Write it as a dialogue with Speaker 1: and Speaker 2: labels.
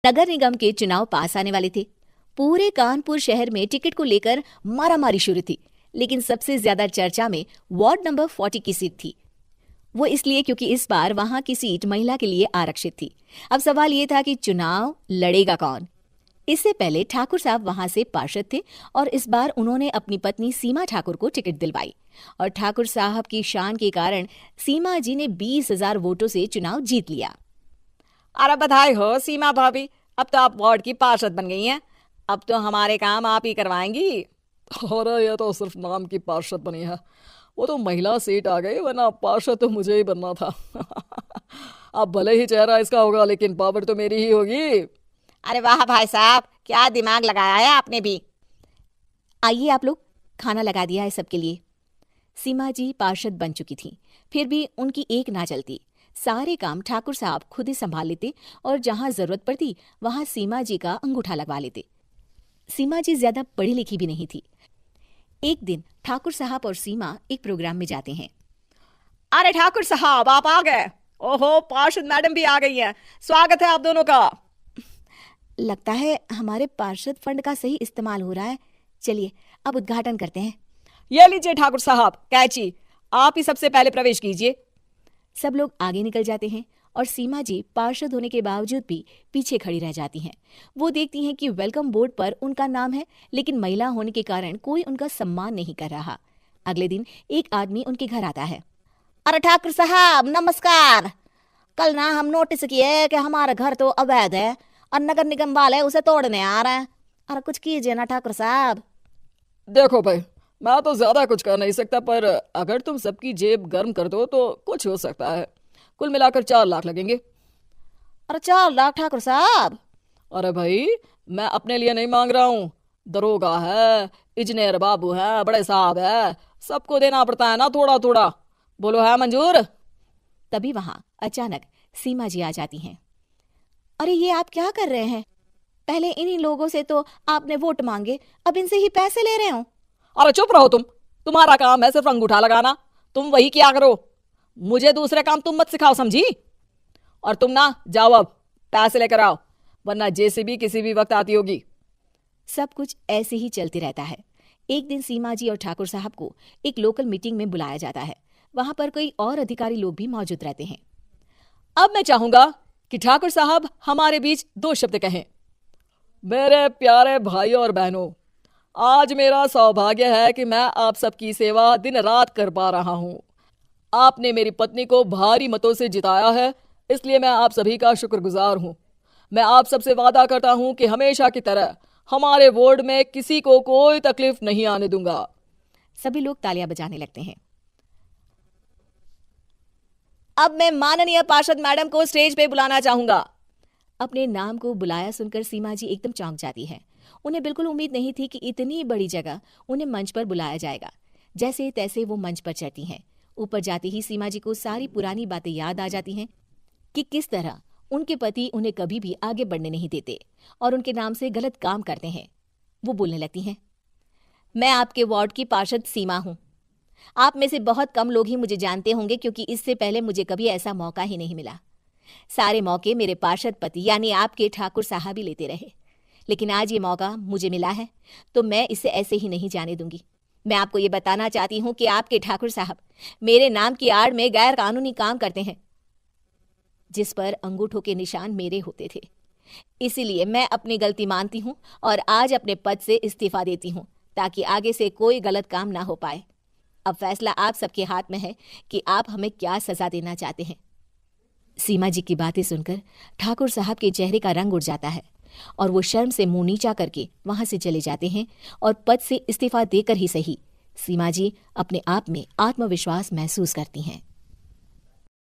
Speaker 1: नगर निगम के चुनाव पास आने वाले थे। पूरे कानपुर शहर में टिकट को लेकर मारामारी शुरू थी, लेकिन सबसे ज्यादा चर्चा में वार्ड नंबर 40 की सीट थी। वो इसलिए क्योंकि इस बार वहां की सीट महिला के लिए आरक्षित थी। अब सवाल ये था कि चुनाव लड़ेगा कौन। इससे पहले ठाकुर साहब वहां से पार्षद थे और इस बार उन्होंने अपनी पत्नी सीमा ठाकुर को टिकट दिलवाई और ठाकुर साहब की शान के कारण सीमा जी ने 20,000 वोटों से चुनाव जीत लिया।
Speaker 2: अरे बधाई हो सीमा भाभी, अब तो आप वार्ड की पार्षद बन गई हैं। अब तो हमारे काम आप ही करवाएंगी।
Speaker 3: अरे ये तो सिर्फ नाम की पार्षद बनी है, वो तो महिला सीट आ गई, वरना पार्षद तो मुझे ही बनना था। अब भले ही चेहरा इसका होगा लेकिन पावर तो मेरी ही होगी।
Speaker 2: अरे वाह भाई साहब, क्या दिमाग लगाया है आपने भी।
Speaker 1: आइए आप लोग, खाना लगा दिया है सबके लिए। सीमा जी पार्षद बन चुकी थी, फिर भी उनकी एक ना चलती। सारे काम ठाकुर साहब खुद ही संभाल लेते और जहां जरूरत पड़ती वहां सीमा जी का अंगूठा लगवा लेते। सीमा जी ज्यादा पढ़ी लिखी भी नहीं थी। एक दिन ठाकुर साहब और सीमा एक प्रोग्राम में जाते हैं।
Speaker 2: अरे ठाकुर साहब, आप आ गए। ओहो, पार्षद मैडम भी आ गई हैं। स्वागत है आप दोनों का।
Speaker 1: लगता है हमारे पार्षद फंड का सही इस्तेमाल हो रहा है। चलिए अब उद्घाटन करते हैं।
Speaker 2: ये लीजिए ठाकुर साहब कैची, आप ही सबसे पहले प्रवेश कीजिए।
Speaker 1: सब लोग आगे निकल जाते हैं और सीमा जी पार्षद होने के बावजूद भी पीछे खड़ी रह जाती हैं। वो देखती हैं कि वेलकम बोर्ड पर उनका नाम है, लेकिन महिला होने के कारण कोई उनका सम्मान नहीं कर रहा। अगले दिन एक आदमी उनके घर आता है।
Speaker 2: अरे ठाकुर साहब नमस्कार। कल ना हम नोटिस किए कि हमारा घर तो अवैध है और नगर निगम वाले उसे तोड़ने आ रहे हैं। अरे कुछ कीजिए ना ठाकुर साहब।
Speaker 3: देखो भाई, मैं तो ज्यादा कुछ कर नहीं सकता, पर अगर तुम सबकी जेब गर्म कर दो तो कुछ हो सकता है। कुल मिलाकर 4 लाख लगेंगे।
Speaker 2: अरे 4 लाख ठाकुर साहब?
Speaker 3: अरे भाई, मैं अपने लिए नहीं मांग रहा हूँ। दरोगा है, इंजीनियर बाबू है, बड़े साहब है, सबको देना पड़ता है ना थोड़ा थोड़ा। बोलो है मंजूर?
Speaker 1: तभी वहां अचानक सीमा जी आ जाती हैं। अरे ये आप क्या कर रहे हैं? पहले इन्हीं लोगों से तो आपने वोट मांगे, अब इनसे ही पैसे ले रहे हो।
Speaker 2: अरे चुप रहो तुम, तुम्हारा काम है सिर्फ अंगूठा लगाना, तुम वही किया करो। मुझे दूसरे काम तुम मत सिखाओ, समझी? और तुम ना जाओ, अब पैसे लेकर आओ, वरना जेसीबी किसी भी वक्त आती होगी।
Speaker 1: सब कुछ ऐसे ही चलते रहता है। एक दिन सीमा जी और ठाकुर साहब को एक लोकल मीटिंग में बुलाया जाता है। वहां पर कई और अधिकारी लोग भी मौजूद रहते हैं।
Speaker 2: अब मैं चाहूंगा कि ठाकुर साहब हमारे बीच 2 शब्द कहें।
Speaker 3: मेरे प्यारे भाइयों और बहनों, आज मेरा सौभाग्य है कि मैं आप सबकी सेवा दिन रात कर पा रहा हूँ। आपने मेरी पत्नी को भारी मतों से जिताया है, इसलिए मैं आप सभी का शुक्रगुजार हूँ। मैं आप सबसे वादा करता हूँ कि हमेशा की तरह हमारे वार्ड में किसी को कोई तकलीफ नहीं आने दूंगा।
Speaker 1: सभी लोग तालियां बजाने लगते हैं।
Speaker 2: अब मैं माननीय पार्षद मैडम को स्टेज पे बुलाना चाहूंगा।
Speaker 1: अपने नाम को बुलाया सुनकर सीमा जी एकदम चौंक जाती है। उन्हें बिल्कुल उम्मीद नहीं थी कि इतनी बड़ी जगह उन्हें मंच पर बुलाया जाएगा। जैसे तैसे वो मंच पर चढ़ती हैं। ऊपर जाते ही सीमा जी को सारी पुरानी बातें याद आ जाती हैं कि किस तरह उनके पति उन्हें कभी भी आगे बढ़ने नहीं देते और उनके नाम से गलत काम करते हैं। वो बोलने लगती हैं,
Speaker 2: मैं आपके वार्ड की पार्षद सीमा हूं। आप में से बहुत कम लोग ही मुझे जानते होंगे, क्योंकि इससे पहले मुझे कभी ऐसा मौका ही नहीं मिला। सारे मौके मेरे पार्षद पति यानी आपके ठाकुर साहब ही लेते रहे, लेकिन आज ये मौका मुझे मिला है तो मैं इसे ऐसे ही नहीं जाने दूंगी। मैं आपको ये बताना चाहती हूँ कि आपके ठाकुर साहब मेरे नाम की आड़ में गैर कानूनी काम करते हैं, जिस पर अंगूठों के निशान मेरे होते थे। इसीलिए मैं अपनी गलती मानती हूँ और आज अपने पद से इस्तीफा देती हूँ, ताकि आगे से कोई गलत काम ना हो पाए। अब फैसला आप सबके हाथ में है कि आप हमें क्या सजा देना चाहते हैं।
Speaker 1: सीमा जी की बातें सुनकर ठाकुर साहब के चेहरे का रंग उड़ जाता है और वो शर्म से मुंह नीचा करके वहां से चले जाते हैं और पद से इस्तीफा देकर ही सही सीमा जी अपने आप में आत्मविश्वास महसूस करती हैं।